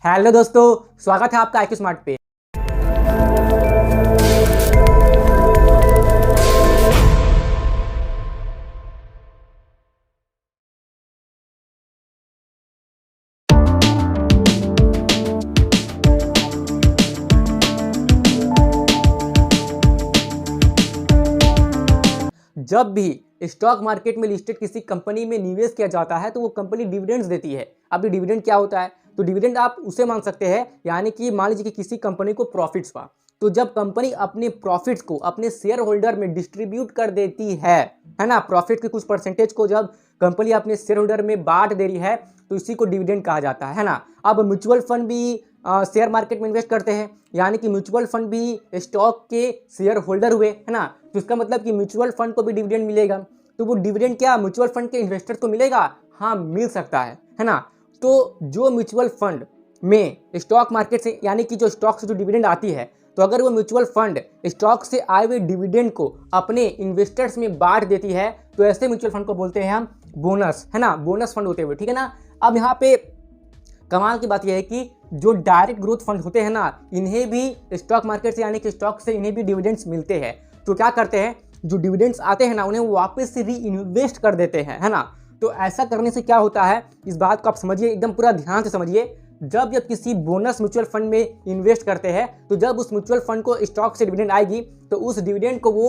Hello दोस्तों, स्वागत है आपका IQ स्मार्ट पे। जब भी स्टॉक मार्केट में लिस्टेड किसी कंपनी में निवेश किया जाता है तो वो कंपनी डिविडेंड्स देती है। अब ये डिविडेंड क्या होता है? तो डिविडेंड आप उसे मान सकते हैं, यानी कि मान लीजिए कि किसी कंपनी को प्रॉफिट्स हुआ, तो जब कंपनी अपने प्रॉफिट्स को अपने शेयर होल्डर में डिस्ट्रीब्यूट कर देती है ना, प्रॉफिट के कुछ परसेंटेज को जब कंपनी अपने शेयर होल्डर में बांट दे रही है तो इसी को डिविडेंड कहा जाता है ना। अब म्यूचुअल फंड भी शेयर मार्केट में इन्वेस्ट करते हैं, यानी कि म्यूचुअल फंड भी स्टॉक के शेयर होल्डर हुए, है ना। तो इसका मतलब कि म्यूचुअल फंड को भी डिविडेंड मिलेगा। तो वो डिविडेंड क्या म्यूचुअल फंड के इन्वेस्टर्स को मिलेगा? हाँ, मिल सकता है ना। तो जो म्यूचुअल फंड में स्टॉक मार्केट से, यानी कि जो स्टॉक से जो डिविडेंड आती है, तो अगर वो म्यूचुअल फंड स्टॉक से आए हुए डिविडेंड को अपने इन्वेस्टर्स में बांट देती है तो ऐसे म्यूचुअल फंड को बोलते हैं हम बोनस, है ना, बोनस फंड होते हुए, ठीक है ना। अब यहाँ पे कमाल की बात यह है कि जो डायरेक्ट ग्रोथ फंड होते हैं ना, इन्हें भी स्टॉक मार्केट से, यानी कि स्टॉक से इन्हें भी डिविडेंड्स मिलते हैं। तो क्या करते हैं, जो डिविडेंड्स आते हैं ना, उन्हें वापस से री इन्वेस्ट कर देते हैं, है ना। तो ऐसा करने से क्या होता है, इस बात को आप समझिए, एकदम पूरा ध्यान से समझिए। जब किसी बोनस म्यूचुअल फंड में इन्वेस्ट करते हैं तो जब उस म्यूचुअल फंड को स्टॉक से डिविडेंड आएगी तो उस डिविडेंड को वो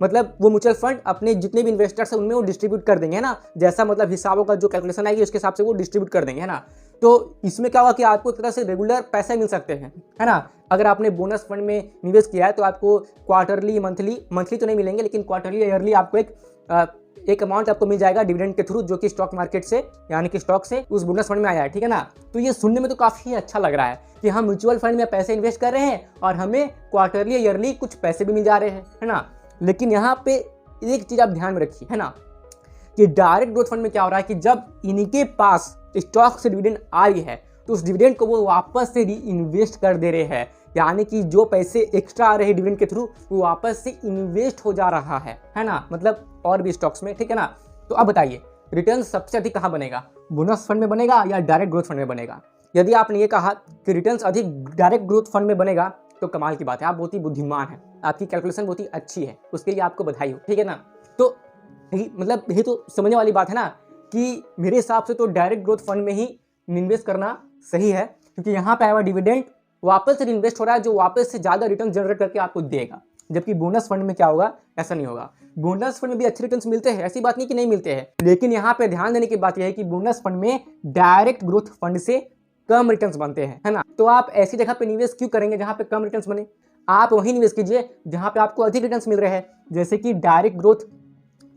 म्यूचुअल फंड अपने जितने भी इन्वेस्टर्स हैं उनमें वो डिस्ट्रीब्यूट कर देंगे, है ना। जैसा हिसाबों का जो कैलकुलेशन आएगी उसके हिसाब से वो डिस्ट्रीब्यूट कर देंगे, है ना। तो इसमें क्या होगा कि आपको एक तरह से रेगुलर पैसे मिल सकते हैं, है ना। अगर आपने बोनस फंड में निवेश किया है तो आपको क्वार्टरली, मंथली तो नहीं मिलेंगे, लेकिन क्वार्टरली ईयरली आपको एक अमाउंट आपको मिल जाएगा डिविडेंड के थ्रू, जो कि स्टॉक मार्केट से, यानी कि स्टॉक से उस बोनस फंड में आया है, ठीक है ना। तो ये सुनने में तो काफ़ी अच्छा लग रहा है कि हम म्यूचुअल फंड में पैसे इन्वेस्ट कर रहे हैं और हमें क्वार्टरली ईयरली कुछ पैसे भी मिल जा रहे हैं, है ना। लेकिन यहाँ पे एक चीज़ आप ध्यान में रखिए, है ना, कि डायरेक्ट ग्रोथ फंड में क्या हो रहा है कि जब इनके पास स्टॉक से डिविडेंड आ रही है तो उस डिविडेंड को वो वापस से री इन्वेस्ट कर दे रहे हैं, यानी कि जो पैसे एक्स्ट्रा आ रहे हैं डिविडेंड के थ्रू वो वापस से इन्वेस्ट हो जा रहा है ना, और भी स्टॉक्स में, ठीक है ना। तो अब बताइए, रिटर्न सबसे अधिक कहाँ बनेगा, बोनस फंड में बनेगा या डायरेक्ट ग्रोथ फंड में बनेगा? यदि आपने ये कहा कि रिटर्न अधिक डायरेक्ट ग्रोथ फंड में बनेगा तो कमाल की बात है, आप बहुत ही बुद्धिमान हैं, आपकी कैलकुलेशन बहुत ही अच्छी है, उसके लिए आपको बधाई हो, ठीक है ना। तो ये तो समझने वाली बात है ना कि मेरे हिसाब से तो डायरेक्ट ग्रोथ फंड में ही इन्वेस्ट करना सही है, क्योंकि यहाँ पे आया हुआ डिविडेंड वापस से इन्वेस्ट हो रहा है, जो वापस से ज़्यादा रिटर्न जनरेट करके आपको देगा। जबकि बोनस फंड में क्या होगा, ऐसा नहीं होगा। बोनस फंड में भी अच्छे रिटर्न्स मिलते हैं, ऐसी बात नहीं कि नहीं मिलते हैं, लेकिन यहाँ पे ध्यान देने की बात यह है कि बोनस फंड में डायरेक्ट ग्रोथ फंड से कम रिटर्न्स बनते हैं, है ना। तो आप ऐसी जगह पे निवेश क्यों करेंगे जहाँ पे कम रिटर्न्स बने? आप वहीं निवेश कीजिए जहाँ पे आपको अधिक रिटर्न्स मिल रहे हैं, जैसे कि डायरेक्ट ग्रोथ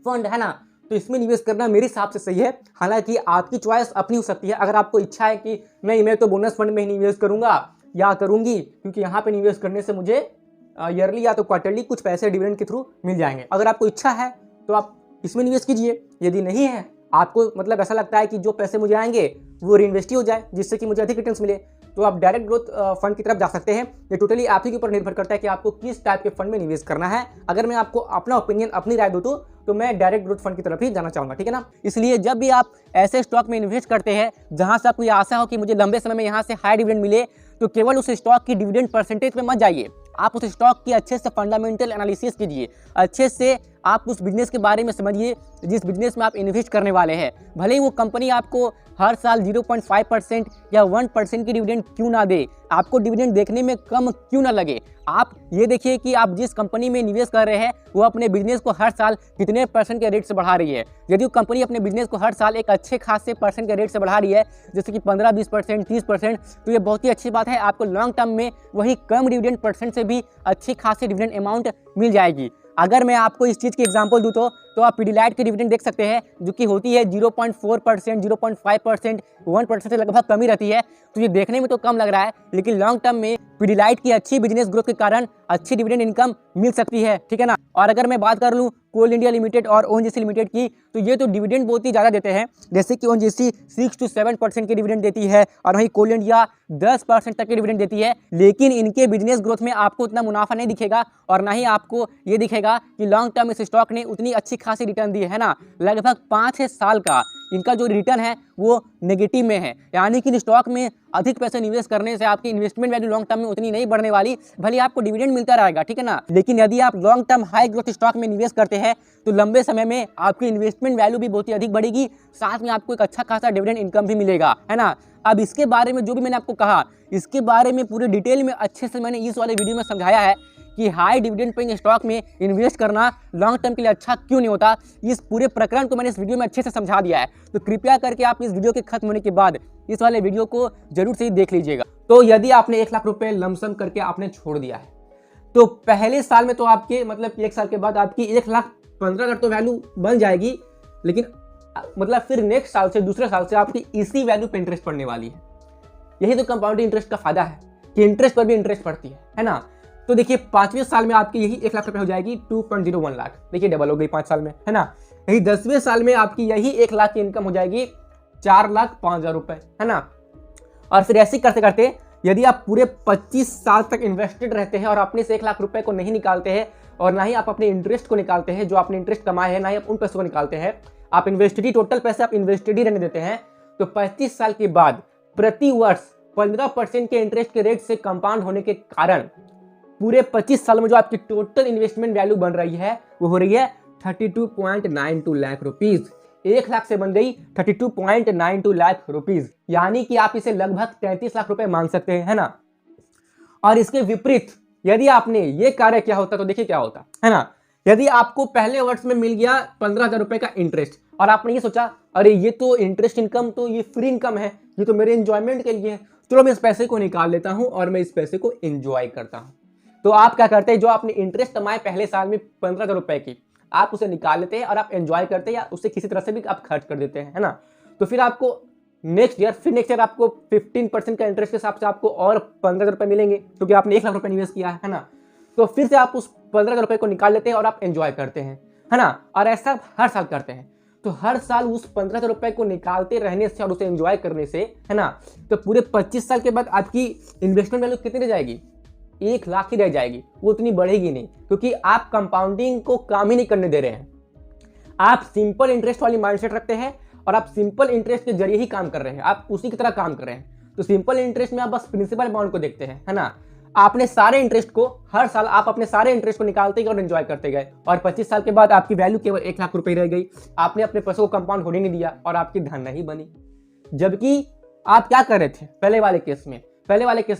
फंड, है ना। तो इसमें निवेश करना मेरे हिसाब से सही है। हालांकि आपकी चॉइस अपनी हो सकती है, अगर आपको इच्छा है कि नहीं, मैं तो बोनस फंड में ही निवेश करूंगा या करूंगी, क्योंकि यहाँ पे निवेश करने से मुझे ईयरली या तो क्वार्टरली कुछ पैसे डिविडेंड के थ्रू मिल जाएंगे। अगर आपको इच्छा है तो आप इसमें निवेश कीजिए। यदि नहीं है, आपको ऐसा लगता है कि जो पैसे मुझे आएंगे वो रीइन्वेस्ट ही हो जाए जिससे कि मुझे अधिक रिटर्न्स मिले, तो आप डायरेक्ट ग्रोथ फंड की तरफ जा सकते हैं। ये टोटली आप ही के ऊपर निर्भर करता है कि आपको किस टाइप के फंड में निवेश करना है। अगर मैं आपको अपना ओपिनियन, अपनी राय दूं तो मैं डायरेक्ट ग्रोथ फंड की तरफ ही जाना चाहूंगा, ठीक है ना। इसलिए जब भी आप ऐसे स्टॉक में इन्वेस्ट करते हैं जहां से आपको ये आशा हो कि मुझे लंबे समय में यहाँ से हाई डिविडेंड मिले, तो केवल उस स्टॉक की डिविडेंड परसेंटेज पे मत जाइए, आप उस स्टॉक की अच्छे से फंडामेंटल एनालिसिस कीजिए, अच्छे से आप उस बिजनेस के बारे में समझिए जिस बिजनेस में आप इन्वेस्ट करने वाले हैं। भले ही वो कंपनी आपको हर साल 0.5% या 1% की डिविडेंड क्यों ना दे, आपको डिविडेंड देखने में कम क्यों ना लगे, आप ये देखिए कि आप जिस कंपनी में निवेश कर रहे हैं वो अपने बिजनेस को हर साल कितने % के रेट से बढ़ा रही है। यदि वो कंपनी अपने बिजनेस को हर साल एक अच्छे खासे % के रेट से बढ़ा रही है, जैसे कि 15-20%, 30%, तो ये बहुत ही अच्छी बात है। आपको लॉन्ग टर्म में वही कम डिविडेंड % से भी अच्छी खासी डिविडेंड अमाउंट मिल जाएगी। अगर मैं आपको इस चीज़ की एग्जांपल दूं तो आप पीडीलाइट की डिविडेंड देख सकते हैं, जो कि होती है 0.4%, 0.5%, 1% से लगभग कम ही रहती है। तो ये देखने में तो कम लग रहा है, लेकिन लॉन्ग टर्म में पीडीलाइट की अच्छी बिजनेस ग्रोथ के कारण अच्छी डिविडेंड इनकम मिल सकती है, ठीक है ना। और अगर मैं बात कर लूँ कोल इंडिया लिमिटेड और ओएनजीसी लिमिटेड की, तो ये तो डिविडेंड बहुत ही ज़्यादा देते हैं। जैसे कि ओएनजीसी 6 से 7% की डिविडेंड देती है और वहीं कोल इंडिया 10% तक की डिविडेंड देती है, लेकिन इनके बिजनेस ग्रोथ में आपको उतना मुनाफा नहीं दिखेगा और ना ही आपको ये दिखेगा कि लॉन्ग टर्म इस स्टॉक ने उतनी अच्छी खासी रिटर्न दी है ना, लगभग 5-6 साल का इनका जो रिटर्न है वो नेगेटिव में है। यानी कि स्टॉक में अधिक पैसे निवेश करने से आपकी इन्वेस्टमेंट वैल्यू लॉन्ग टर्म में उतनी नहीं बढ़ने वाली, भले आपको डिविडेंड मिलता रहेगा, ठीक है ना। लेकिन यदि आप long term high growth stock में निवेश करते हैं तो लंबे समय में आपकी इन्वेस्टमेंट वैल्यू भी बहुत ही अधिक बढ़ेगी, साथ में आपको एक अच्छा खासा डिविडेंड इनकम भी मिलेगा, है ना। अब इसके बारे में जो भी मैंने आपको कहा, इसके बारे में पूरे डिटेल में अच्छे से मैंने इस वाले वीडियो में समझाया है कि हाई डिविडेंड पेइंग स्टॉक में इन्वेस्ट करना लॉन्ग टर्म के लिए अच्छा क्यों नहीं होता। इस पूरे प्रकरण को मैंने इस वीडियो में अच्छे से समझा दिया है, तो कृपया करके आप इस वीडियो के खत्म होने के बाद इस वाले वीडियो को जरूर से ही देख लीजिएगा। तो यदि आपने 1 लाख रुपए लमसम करके आपने छोड़ दिया है, तो पहले साल में तो आपके मतलब 1 साल के बाद आपकी 1,15,000 तो वैल्यू बन जाएगी, लेकिन मतलब फिर नेक्स्ट साल से, दूसरे साल से आपकी इसी वैल्यू पे इंटरेस्ट पड़ने वाली है। यही तो कंपाउंड इंटरेस्ट का फायदा है कि इंटरेस्ट पर भी इंटरेस्ट पड़ती है ना। तो देखिए 5वें साल में आपकी यही 1 लाख रुपए हो जाएगी 2.01 लाख, देखिए डबल हो गई 5 साल में, है ना। यही 10वें साल में आपकी यही 1 लाख की इनकम हो जाएगी 4,05,000 रुपए, है ना। और फिर ऐसे करते करते यदि आप पूरे 25 साल तक इन्वेस्टेड रहते हैं और अपने से 1 लाख रुपए को नहीं निकालते हैं और ना ही आप अपने इंटरेस्ट को निकालते हैं, जो आपने इंटरेस्ट कमाए हैं, ना ही आप उन पैसों को निकालते हैं, आप इन्वेस्टेड ही, टोटल पैसे आप इन्वेस्टेड ही रहने देते हैं, तो 35 साल के बाद प्रति वर्ष 15% के इंटरेस्ट के रेट से कंपाउंड होने के कारण पूरे 25 साल में जो आपकी टोटल इन्वेस्टमेंट वैल्यू बन रही है वो हो रही है 32.92 लाख रुपीज। 1 लाख से बन गई 32.92 लाख रुपीज, यानी कि आप इसे लगभग 33 लाख रुपए मान सकते हैं, है ना। और इसके विपरीत यदि आपने ये कार्य किया होता तो देखिए क्या होता, है ना। यदि आपको पहले वर्ष में मिल गया 15,000 रुपए का इंटरेस्ट और आपने ये सोचा अरे ये तो इंटरेस्ट इनकम, तो ये फ्री इनकम है, ये तो मेरे एंजॉयमेंट के लिए है, चलो मैं इस पैसे को निकाल लेता हूं और मैं इस पैसे को एंजॉय करता हूं। तो आप क्या करते हैं, जो आपने इंटरेस्ट कमाए पहले साल में 15,000 रुपए की, आप उसे निकाल लेते हैं और आप एंजॉय करते हैं या उससे किसी तरह से भी आप खर्च कर देते हैं, है ना। तो फिर आपको नेक्स्ट ईयर आपको 15% का इंटरेस्ट के हिसाब से आपको और 15,000 रुपए मिलेंगे, क्योंकि आपने 1 लाख रुपए निवेश किया है ना। तो फिर से आप उस 15,000 रुपए को निकाल लेते हैं और आप एंजॉय करते हैं, है ना। और ऐसा हर साल करते हैं, तो हर साल उस 15,000 रुपए को निकालते रहने से और उसे एंजॉय करने से, है ना, तो पूरे 25 साल के बाद आपकी इन्वेस्टमेंट वैल्यू कितनी रह जाएगी, 1 लाख ही रह जाएगी, वो उतनी बढ़ेगी नहीं, क्योंकि आप कंपाउंडिंग को काम ही नहीं करने दे रहे हैं। आप सिंपल इंटरेस्ट वाली माइंडसेट रखते हैं और आप सिंपल इंटरेस्ट के जरिए ही काम कर रहे हैं, आप उसी की तरह काम कर रहे हैं। तो सिंपल इंटरेस्ट में आप बस प्रिंसिपल अमाउंट को देखते हैं, है ना। आपने सारे इंटरेस्ट को, हर साल आप अपने सारे इंटरेस्ट को निकालते गए और एंजॉय करते गए, और 25 साल के बाद आपकी वैल्यू केवल 1 लाख रुपए रह गई। आपने अपने पैसों को कंपाउंड होने नहीं दिया और आपकी धन नहीं बनी। जबकि आप क्या कर रहे थे पहले वाले केस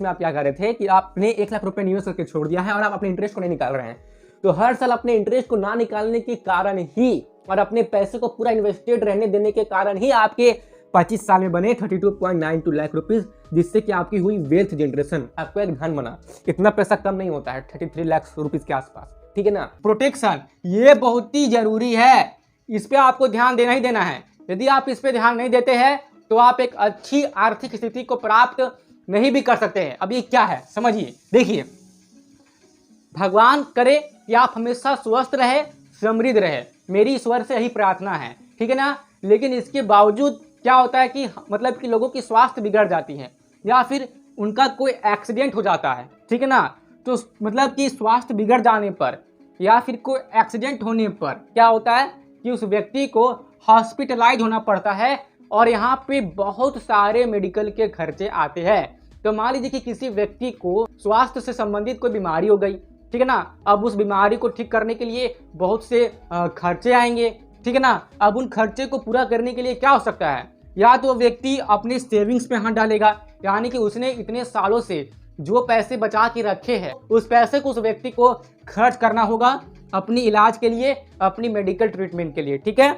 में, आप क्या कर रहे थे कि आपने 1 लाख रुपए निवेश करके छोड़ दिया है और आप अपने इंटरेस्ट को नहीं निकाल रहे हैं। तो हर साल अपने इंटरेस्ट को ना निकालने के कारण ही और अपने पैसे को पूरा इन्वेस्टेड रहने देने के कारण ही आपके 25 साल में बने 32.92 लाख रुपीज, जिससे कि आपकी हुई वेल्थ जनरेशन, आपको एक धन बना। इतना पैसा कम नहीं होता है, 33 लाख रुपीज के आसपास, ठीक है ना। प्रोटेक्शन ये बहुत ही जरूरी है, इस पे आपको ध्यान देना ही देना है। यदि आप इस पे ध्यान नहीं देते हैं तो आप एक अच्छी आर्थिक स्थिति को प्राप्त नहीं भी कर सकते हैं। अब ये क्या है समझिए, देखिए, भगवान करे कि आप हमेशा स्वस्थ रहे, समृद्ध रहे, मेरी ईश्वर से यही प्रार्थना है, ठीक है ना। लेकिन इसके बावजूद क्या होता है कि मतलब कि लोगों की स्वास्थ्य बिगड़ जाती है या फिर उनका कोई एक्सीडेंट हो जाता है, ठीक है ना। तो मतलब कि स्वास्थ्य बिगड़ जाने पर या फिर कोई एक्सीडेंट होने पर क्या होता है कि उस व्यक्ति को हॉस्पिटलाइज होना पड़ता है और यहाँ पे बहुत सारे मेडिकल के खर्चे आते हैं। तो मान लीजिए कि किसी व्यक्ति को स्वास्थ्य से संबंधित कोई बीमारी हो गई, ठीक है ना। अब उस बीमारी को ठीक करने के लिए बहुत से खर्चे आएंगे, ठीक है ना। अब उन खर्चे को पूरा करने के लिए क्या हो सकता है, या तो व्यक्ति अपने सेविंग्स पे हाथ डालेगा, यानी कि उसने इतने सालों से जो पैसे बचा के रखे हैं उस पैसे को उस व्यक्ति को खर्च करना होगा अपनी इलाज के लिए, अपनी मेडिकल ट्रीटमेंट के लिए, ठीक है।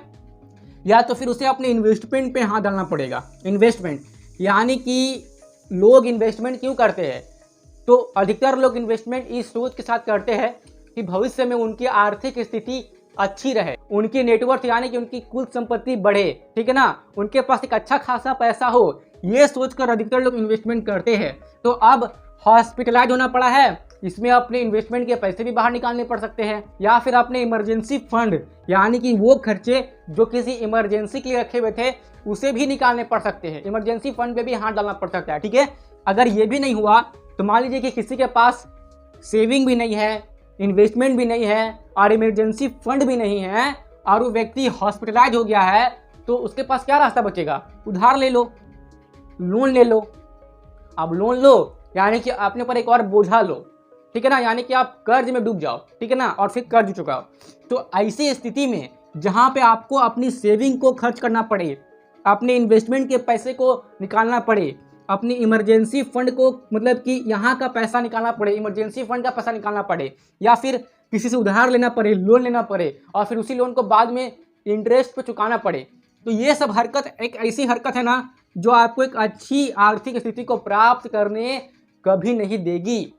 या तो फिर उसे अपने इन्वेस्टमेंट पे हाथ डालना पड़ेगा। इन्वेस्टमेंट यानी कि लोग इन्वेस्टमेंट क्यों करते हैं, तो अधिकतर लोग इन्वेस्टमेंट इस सोच के साथ करते हैं कि भविष्य में उनकी आर्थिक स्थिति अच्छी रहे, उनकी नेटवर्थ यानी कि उनकी कुल संपत्ति बढ़े, ठीक है ना, उनके पास एक अच्छा खासा पैसा हो, ये सोचकर अधिकतर लोग इन्वेस्टमेंट करते हैं। तो अब हॉस्पिटलाइज होना पड़ा है, इसमें अपने इन्वेस्टमेंट के पैसे भी बाहर निकालने पड़ सकते हैं, या फिर अपने इमरजेंसी फंड यानी कि वो खर्चे जो किसी इमरजेंसी के लिए रखे हुए थे उसे भी निकालने पड़ सकते हैं, इमरजेंसी फंड पे भी हाथ डालना पड़ सकता है, ठीक है। अगर ये भी नहीं हुआ तो मान लीजिए कि किसी के पास सेविंग भी नहीं है, इन्वेस्टमेंट भी नहीं है और इमरजेंसी फंड भी नहीं है, और वो व्यक्ति हॉस्पिटलाइज हो गया है तो उसके पास क्या रास्ता बचेगा? उधार ले लो, लोन ले लो। अब लोन लो यानी कि अपने ऊपर एक और बोझा लो, ठीक है ना, यानी कि आप कर्ज में डूब जाओ, ठीक है ना, और फिर कर्ज चुकाओ। तो ऐसी स्थिति में जहाँ पे आपको अपनी सेविंग को खर्च करना पड़े, अपने इन्वेस्टमेंट के पैसे को निकालना पड़े, अपनी इमरजेंसी फंड को मतलब कि यहाँ का पैसा निकालना पड़े, इमरजेंसी फंड का पैसा निकालना पड़े, या फिर किसी से उधार लेना पड़े, लोन लेना पड़े, और फिर उसी लोन को बाद में इंटरेस्ट पे चुकाना पड़े, तो ये सब हरकत एक ऐसी हरकत है ना जो आपको एक अच्छी आर्थिक स्थिति को प्राप्त करने कभी नहीं देगी।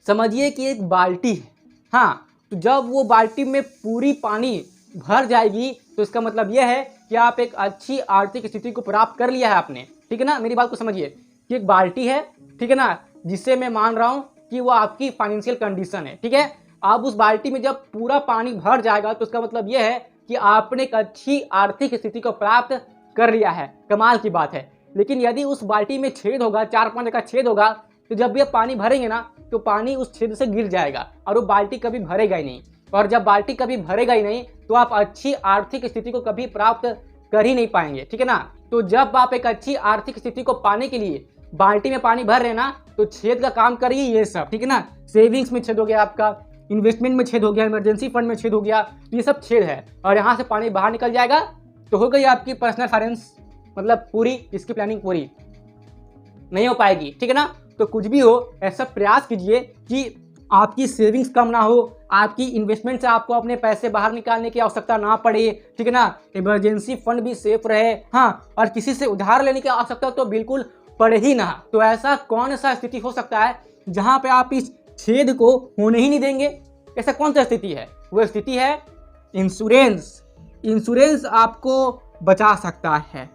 समझिए कि एक बाल्टी है, हाँ, तो जब वो बाल्टी में पूरी पानी भर जाएगी तो इसका मतलब यह है कि आप एक अच्छी आर्थिक स्थिति को प्राप्त कर लिया है आपने, ठीक है ना। मेरी बात को समझिए कि एक बाल्टी है, ठीक है ना, जिससे मैं मान रहा हूँ कि वो आपकी फाइनेंशियल कंडीशन है, ठीक है। आप उस बाल्टी में जब पूरा पानी भर जाएगा तो इसका मतलब यह है कि आपने एक अच्छी आर्थिक स्थिति को प्राप्त कर लिया है, कमाल की बात है। लेकिन यदि उस बाल्टी में छेद होगा, 4-5 का छेद होगा, तो जब भी आप पानी भरेंगे ना तो पानी उस छेद से गिर जाएगा और वो बाल्टी कभी भरेगा ही नहीं। और जब बाल्टी कभी भरेगा ही नहीं तो आप अच्छी आर्थिक स्थिति को कभी प्राप्त कर ही नहीं पाएंगे, ठीक है ना। तो जब आप एक अच्छी आर्थिक स्थिति को पाने के लिए बाल्टी में पानी भर रहे हैं ना तो छेद का काम करिए ये सब, ठीक है ना। सेविंग्स में छेद हो गया आपका, इन्वेस्टमेंट में छेद हो गया, इमरजेंसी फंड में छेद हो गया, तो ये सब छेद है और यहाँ से पानी बाहर निकल जाएगा तो हो गई आपकी पर्सनल फाइनेंस मतलब पूरी, इसकी प्लानिंग पूरी नहीं हो पाएगी, ठीक है ना। तो कुछ भी हो ऐसा प्रयास कीजिए कि आपकी सेविंग्स कम ना हो, आपकी इन्वेस्टमेंट से आपको अपने पैसे बाहर निकालने की आवश्यकता ना पड़े, ठीक है ना। इमरजेंसी फंड भी सेफ रहे, हाँ, और किसी से उधार लेने की आवश्यकता तो बिल्कुल पड़े ही ना। तो ऐसा कौन सा स्थिति हो सकता है जहाँ पे आप इस छेद को होने ही नहीं देंगे? ऐसा कौन सा स्थिति है? वो स्थिति है इंश्योरेंस। इंश्योरेंस आपको बचा सकता है।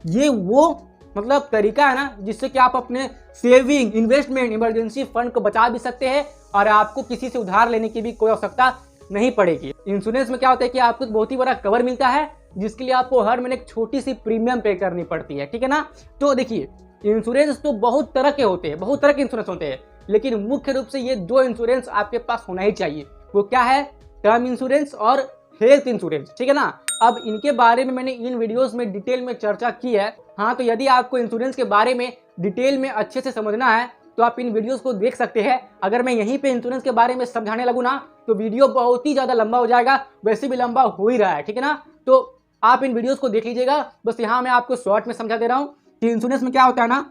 ये वो मतलब तरीका है ना जिससे कि आप अपने सेविंग, इन्वेस्टमेंट, इमरजेंसी फंड को बचा भी सकते हैं और आपको किसी से उधार लेने की भी कोई आवश्यकता नहीं पड़ेगी। इंश्योरेंस में क्या होता है कि आपको बहुत ही बड़ा कवर मिलता है जिसके लिए आपको हर महीने एक छोटी सी प्रीमियम पे करनी पड़ती है, ठीक है ना। तो देखिए इंश्योरेंस तो बहुत तरह के होते हैं, बहुत तरह के इंश्योरेंस होते हैं, लेकिन मुख्य रूप से ये 2 इंश्योरेंस आपके पास होना ही चाहिए। वो क्या है? टर्म इंश्योरेंस और हेल्थ इंश्योरेंस, ठीक है ना। अब इनके बारे में मैंने इन वीडियोस में डिटेल में चर्चा की है, हाँ, तो यदि आपको इंश्योरेंस के बारे में डिटेल में अच्छे से समझना है तो आप इन वीडियोस को देख सकते हैं। अगर मैं यहीं पे इंश्योरेंस के बारे में समझाने लगूँ ना तो वीडियो बहुत ही ज़्यादा लंबा हो जाएगा, वैसे भी लंबा हो ही रहा है, ठीक है ना। तो आप इन वीडियोस को देख लीजिएगा, बस यहाँ मैं आपको शॉर्ट में समझा दे रहा हूँ कि इंश्योरेंस में क्या होता है ना,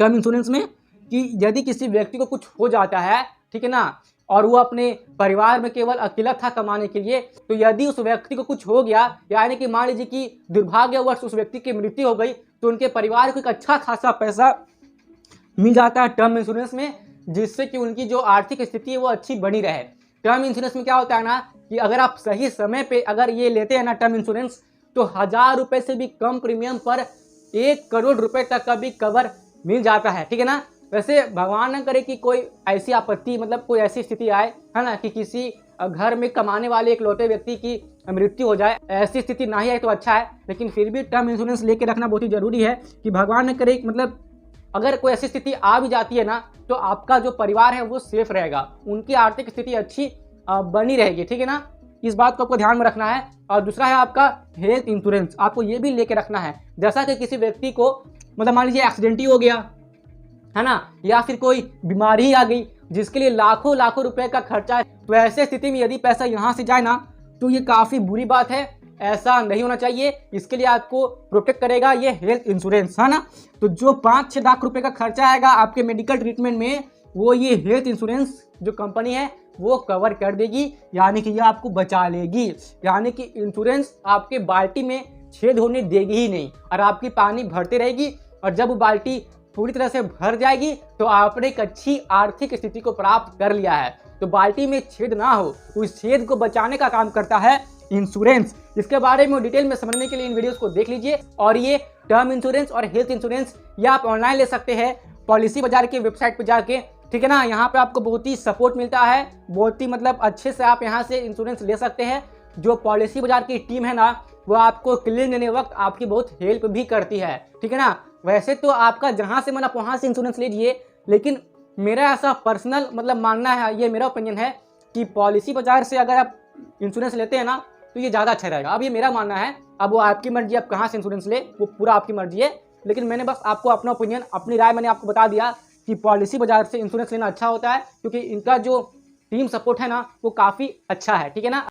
टर्म इंश्योरेंस में, कि यदि किसी व्यक्ति को कुछ हो जाता है, ठीक है ना, और वो अपने परिवार में केवल अकेला था कमाने के लिए, तो यदि उस व्यक्ति को कुछ हो गया, यानी कि मान लीजिए कि दुर्भाग्यवश उस व्यक्ति की मृत्यु हो गई, तो उनके परिवार को एक अच्छा खासा पैसा मिल जाता है टर्म इंश्योरेंस में, जिससे कि उनकी जो आर्थिक स्थिति है वो अच्छी बनी रहे। टर्म इंश्योरेंस में क्या होता है ना कि अगर आप सही समय पे अगर ये लेते हैं ना टर्म इंश्योरेंस, तो 1000 रुपये से भी कम प्रीमियम पर 1 करोड़ रुपए तक का भी कवर मिल जाता है, ठीक है ना। वैसे भगवान न करे कि कोई ऐसी आपत्ति मतलब कोई ऐसी स्थिति आए, है ना, कि किसी घर में कमाने वाले इकलौते व्यक्ति की मृत्यु हो जाए, ऐसी स्थिति ना ही आए तो अच्छा है, लेकिन फिर भी टर्म इंश्योरेंस लेके रखना बहुत ही जरूरी है कि भगवान न करे मतलब अगर कोई ऐसी स्थिति आ भी जाती है ना तो आपका जो परिवार है वो सेफ रहेगा, उनकी आर्थिक स्थिति अच्छी बनी रहेगी, ठीक है ना। इस बात को आपको ध्यान में रखना है। और दूसरा है आपका हेल्थ इंश्योरेंस, आपको ये भी लेके रखना है। जैसा कि किसी व्यक्ति को मतलब मान लीजिए एक्सीडेंट ही हो गया है ना, या फिर कोई बीमारी ही आ गई जिसके लिए लाखों लाखों रुपए का खर्चा है, तो ऐसे स्थिति में यदि पैसा यहाँ से जाए ना तो ये काफ़ी बुरी बात है, ऐसा नहीं होना चाहिए। इसके लिए आपको प्रोटेक्ट करेगा ये हेल्थ इंश्योरेंस, है ना। तो जो 5-6 लाख रुपए का खर्चा आएगा आपके मेडिकल ट्रीटमेंट में, वो ये हेल्थ इंश्योरेंस जो कंपनी है वो कवर कर देगी, यानी कि ये आपको बचा लेगी। यानी कि इंश्योरेंस आपके बाल्टी में छेद होने देगी ही नहीं और आपकी पानी भरते रहेगी, और जब वो बाल्टी पूरी तरह से भर जाएगी तो आपने एक अच्छी आर्थिक स्थिति को प्राप्त कर लिया है। तो बाल्टी में छेद ना हो, उस छेद को बचाने का काम करता है इंश्योरेंस। इसके बारे में डिटेल में समझने के लिए इन वीडियोस को देख लीजिए। और ये टर्म इंश्योरेंस और हेल्थ इंश्योरेंस ये आप ऑनलाइन ले सकते हैं पॉलिसी बाजार की वेबसाइट पर जाके, ठीक है ना। यहाँ पे आपको बहुत ही सपोर्ट मिलता है, बहुत ही मतलब अच्छे से आप यहाँ से इंश्योरेंस ले सकते हैं। जो पॉलिसी बाजार की टीम है ना वो आपको क्लेम लेने वक्त आपकी बहुत हेल्प भी करती है, ठीक है ना। वैसे तो आपका जहाँ से मन आप वहाँ से इंश्योरेंस लीजिए, लेकिन मेरा ऐसा पर्सनल मतलब मानना है, ये मेरा ओपिनियन है कि पॉलिसी बाजार से अगर आप इंश्योरेंस लेते हैं ना तो ये ज़्यादा अच्छा रहेगा। अब ये मेरा मानना है, अब वो आपकी मर्जी, आप कहाँ से इंश्योरेंस ले, वो पूरा आपकी मर्जी है। लेकिन मैंने बस आपको अपना ओपिनियन, अपनी राय मैंने आपको बता दिया कि पॉलिसी बाजार से इंश्योरेंस लेना अच्छा होता है, क्योंकि इनका जो टीम सपोर्ट है ना वो काफ़ी अच्छा है, ठीक है ना।